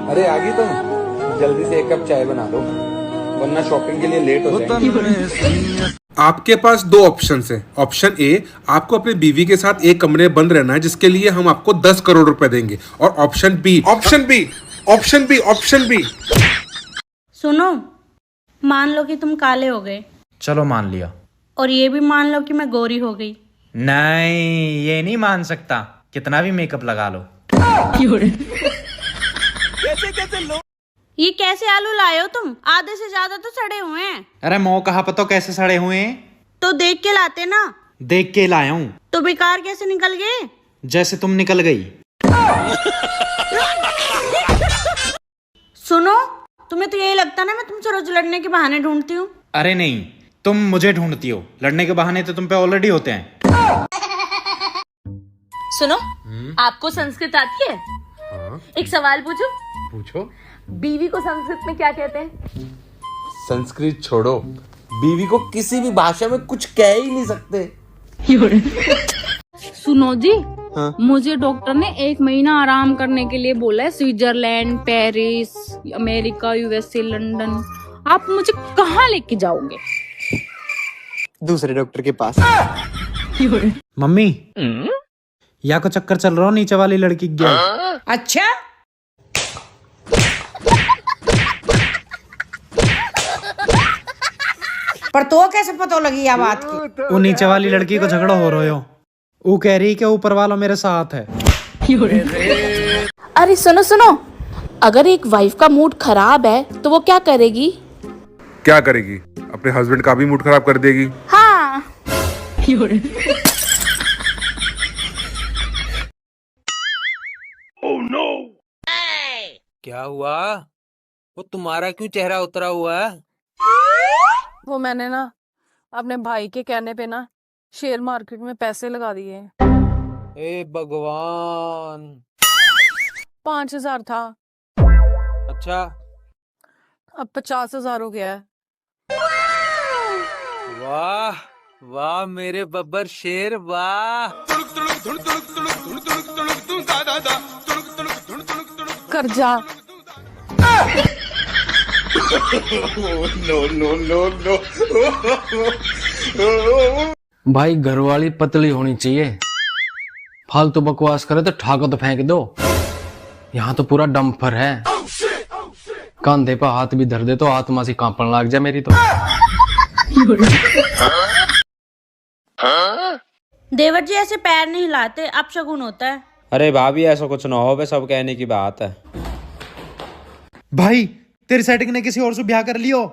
अरे आ गई तुम, जल्दी से एक कप चाय बना दो वरना शॉपिंग के लिए लेट हो जाएंगे। आपके पास दो ऑप्शन है। ऑप्शन ए, आपको अपनी बीवी के साथ एक कमरे में बंद रहना है जिसके लिए हम आपको 10 करोड़ रुपए देंगे। और ऑप्शन बी, ऑप्शन बी। सुनो, मान लो कि तुम काले हो गए। चलो मान लिया। और ये भी मान लो कि मैं गोरी हो गई। नहीं, ये नहीं मान सकता, कितना भी मेकअप लगा लो। ये कैसे आलू लाए हो तुम? आधे से ज्यादा तो सड़े हुए हैं। अरे मो कहा पता कैसे सड़े हुए हैं? तो देख के लाते ना। देख के लाया हूँ। तो बेकार कैसे निकल गए? जैसे तुम निकल गई। सुनो, तुम्हें तो यही लगता ना मैं तुमसे रोज लड़ने के बहाने ढूंढती हूँ। अरे नहीं, तुम मुझे ढूंढती हो, लड़ने के बहाने तो तुम पे ऑलरेडी होते हैं। सुनो, आपको संस्कृत आती है? हाँ। एक सवाल पूछूं? पूछो। बीवी को संस्कृत में क्या कहते हैं? संस्कृत छोड़ो, बीवी को किसी भी भाषा में कुछ कह ही नहीं सकते। सुनो जी, हाँ? मुझे डॉक्टर ने 1 महीना आराम करने के लिए बोला है। Switzerland, Paris, America, USA, London. आप मुझे कहाँ लेके जाओगे? दूसरे डॉक्टर के पास। मम्मी, या को चक्कर चल रहा हो नीचे वाली लड़की की। अच्छा, पर तो कैसे पता लगी आ बात की? वो नीचे वाली लड़की को झगड़ा हो रहे हो, वो कह रही कि ऊपर वाला मेरे साथ है। अरे सुनो सुनो, अगर एक वाइफ का मूड खराब है तो वो क्या करेगी? क्या करेगी? अपने हस्बैंड का भी मूड खराब कर देगी। हाँ। क्या हुआ? वो तुम्हारा क्यों चेहरा उतरा हुआ है? वो मैंने ना अपने भाई के कहने पे ना शेयर मार्केट में पैसे लगा दिए। ए भगवान। 5,000 था, अच्छा। अब 50,000 हो गया है। वाह वाह मेरे बब्बर शेर, वाह। कर्जा। भाई घरवाली पतली होनी चाहिए, फालतू बकवास करे तो ठाको तो फेंक दो। यहाँ तो पूरा डंपर है, कंधे पर हाथ भी धर दे तो आत्मा से कांपने लग जाए मेरी तो। देवर जी ऐसे पैर नहीं हिलाते, अपशगुन होता है। अरे भाभी ऐसा कुछ ना हो, बे सब कहने की बात है। भाई तेरी सेटिंग ने किसी और से ब्याह कर लियो।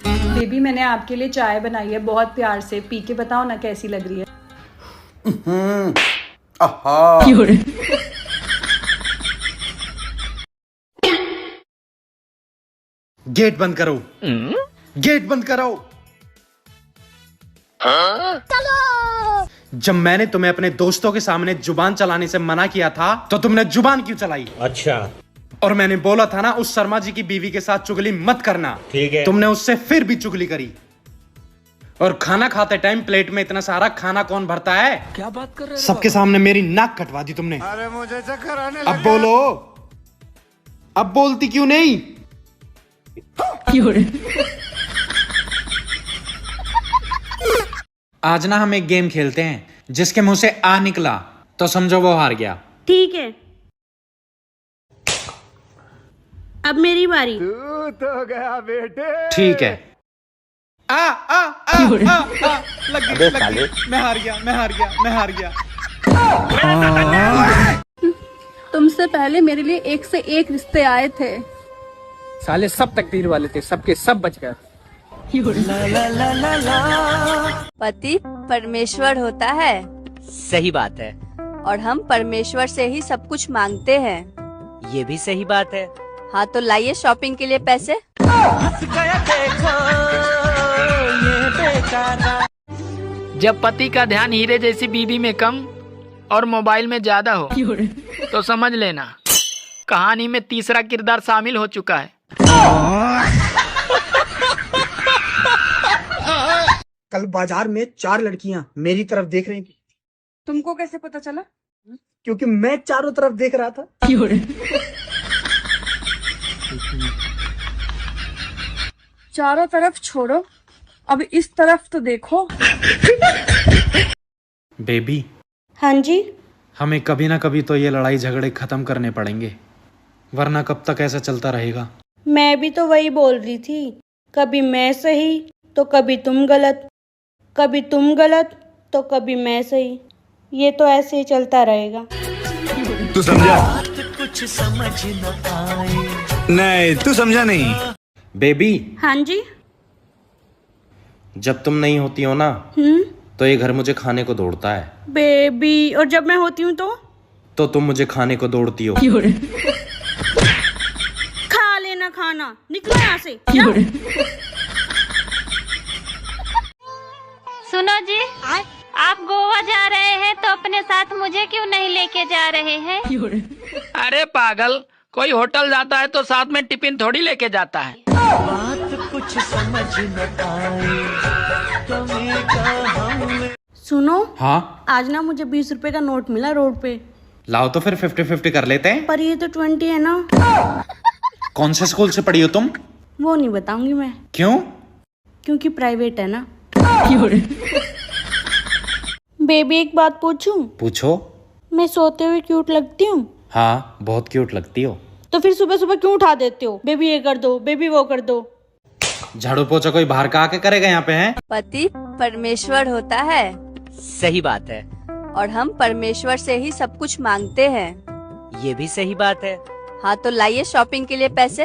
बेबी, मैंने आपके लिए चाय बनाई है बहुत प्यार से, पी के बताओ ना कैसी लग रही है। गेट बंद करो, गेट बंद करो। जब मैंने तुम्हें अपने दोस्तों के सामने जुबान चलाने से मना किया था तो तुमने जुबान क्यों चलाई? अच्छा। और मैंने बोला था ना उस शर्मा जी की बीवी के साथ चुगली मत करना, ठीक है। तुमने उससे फिर भी चुगली करी। और खाना खाते टाइम प्लेट में इतना सारा खाना कौन भरता है? क्या बात कर रहे हो? सबके सामने मेरी नाक कटवा दी तुमने। अरे मुझे चक्कर आने अब बोलो, अब बोलती क्यों नहीं? आज ना हम एक गेम खेलते हैं, जिसके मुंह से आ निकला तो समझो वो हार गया। ठीक है, अब मेरी बारी। तू तो गया बेटे। ठीक है। आ आ आ आ आ लग गई। मैं हार गया, मैं हार गया, मैं हार गया। तुमसे पहले मेरे लिए 1 से 1 रिश्ते आए थे। साले सब तकदीर वाले थे, सबके सब बच गए। पति परमेश्वर होता है। सही बात है। और हम परमेश्वर से ही सब कुछ मांगते हैं। ये भी सही बात है। हाँ तो लाइए शॉपिंग के लिए पैसे। जब पति का ध्यान हीरे जैसी बीवी में कम और मोबाइल में ज्यादा हो तो समझ लेना कहानी में तीसरा किरदार शामिल हो चुका है। कल बाजार में 4 लड़कियां मेरी तरफ देख रही थी। तुमको कैसे पता चला? क्योंकि मैं चारों तरफ देख रहा था। चारों तरफ छोड़ो, अब इस तरफ तो देखो। बेबी, हाँ जी। हमें कभी ना कभी तो ये लड़ाई झगड़े खत्म करने पड़ेंगे, वरना कब तक ऐसा चलता रहेगा। मैं भी तो वही बोल रही थी, कभी मैं सही तो कभी तुम गलत, कभी तुम गलत तो कभी मैं सही, ये तो ऐसे ही चलता रहेगा। तू समझा? कुछ समझ न आए। नहीं, तू समझा नहीं। बेबी, हाँ जी। जब तुम नहीं होती हो ना तो ये घर मुझे खाने को दौड़ता है। बेबी, और जब मैं होती हूँ तो तुम मुझे खाने को दौड़ती हो। खा लेना खाना, निकलो यहाँ से। सुनो जी, आप गोवा जा रहे हैं तो अपने साथ मुझे क्यों नहीं लेके जा रहे हैं? अरे पागल, कोई होटल जाता है तो साथ में टिफिन थोड़ी लेके जाता है। कुछ समझ न आए। सुनो, हाँ, आज ना मुझे 20 रुपए का नोट मिला रोड पे। लाओ तो फिर 50-50 कर लेते हैं। पर ये तो 20 है ना। कौन से स्कूल से पढ़ी हो तुम? वो नहीं बताऊंगी मैं। क्यों? क्योंकि प्राइवेट है ना। बेबी, एक बात पूछूं? पूछो। मैं सोते हुए क्यूट लगती हूँ? हाँ, बहुत क्यूट लगती हो। तो फिर सुबह सुबह क्यों उठा देते हो? बेबी ये कर दो, बेबी वो कर दो। झाड़ू पोछा कोई बाहर का आके करेगा यहाँ पे है? पति परमेश्वर होता है। सही बात है। और हम परमेश्वर से ही सब कुछ मांगते हैं। ये भी सही बात है। हाँ, तो लाइए शॉपिंग के लिए पैसे।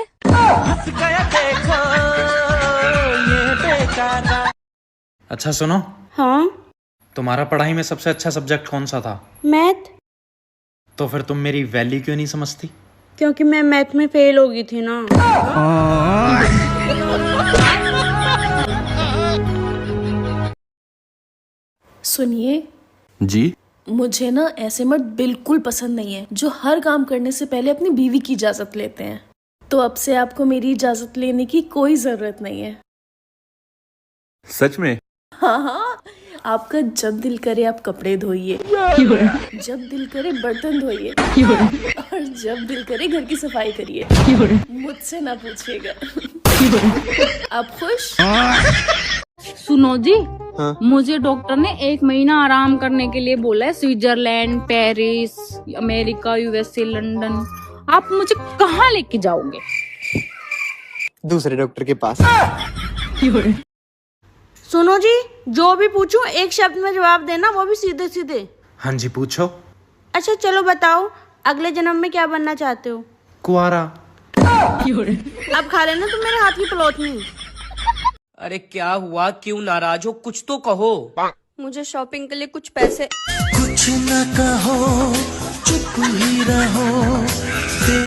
अच्छा सुनो, हाँ? तुम्हारा पढ़ाई में सबसे अच्छा सब्जेक्ट कौन सा था? मैथ। तो फिर तुम मेरी वैल्यू क्यों नहीं समझती? क्योंकि मैं मैथ में फेल हो गई थी ना। सुनिए जी। मुझे ना ऐसे मर्द बिल्कुल पसंद नहीं है जो हर काम करने से पहले अपनी बीवी की इजाजत लेते हैं। तो अब से आपको मेरी इजाजत लेने की कोई जरूरत नहीं है। सच में? हाँ हाँ, आपका जब दिल करे आप कपड़े धोइए, जब दिल करे बर्तन धोइए, और जब दिल करे घर की सफाई करिए। मुझसे ना पूछिएगा। आप खुश? सुनो जी, मुझे डॉक्टर ने 1 महीना आराम करने के लिए बोला है। Switzerland, Paris, America, USA, London. आप मुझे कहाँ लेके जाओगे? दूसरे डॉक्टर के पास। सुनो जी, जो भी पूछूं एक शब्द में जवाब देना, वो भी सीधे सीधे। हाँ जी, पूछो। अच्छा चलो बताओ, अगले जन्म में क्या बनना चाहते हो? कुआरा। अब खा लेना तुम मेरे हाथ की पलोटनी। अरे क्या हुआ, क्यों नाराज हो? कुछ तो कहो। मुझे शॉपिंग के लिए कुछ पैसे। कुछ न कहो, चुप ही रहो।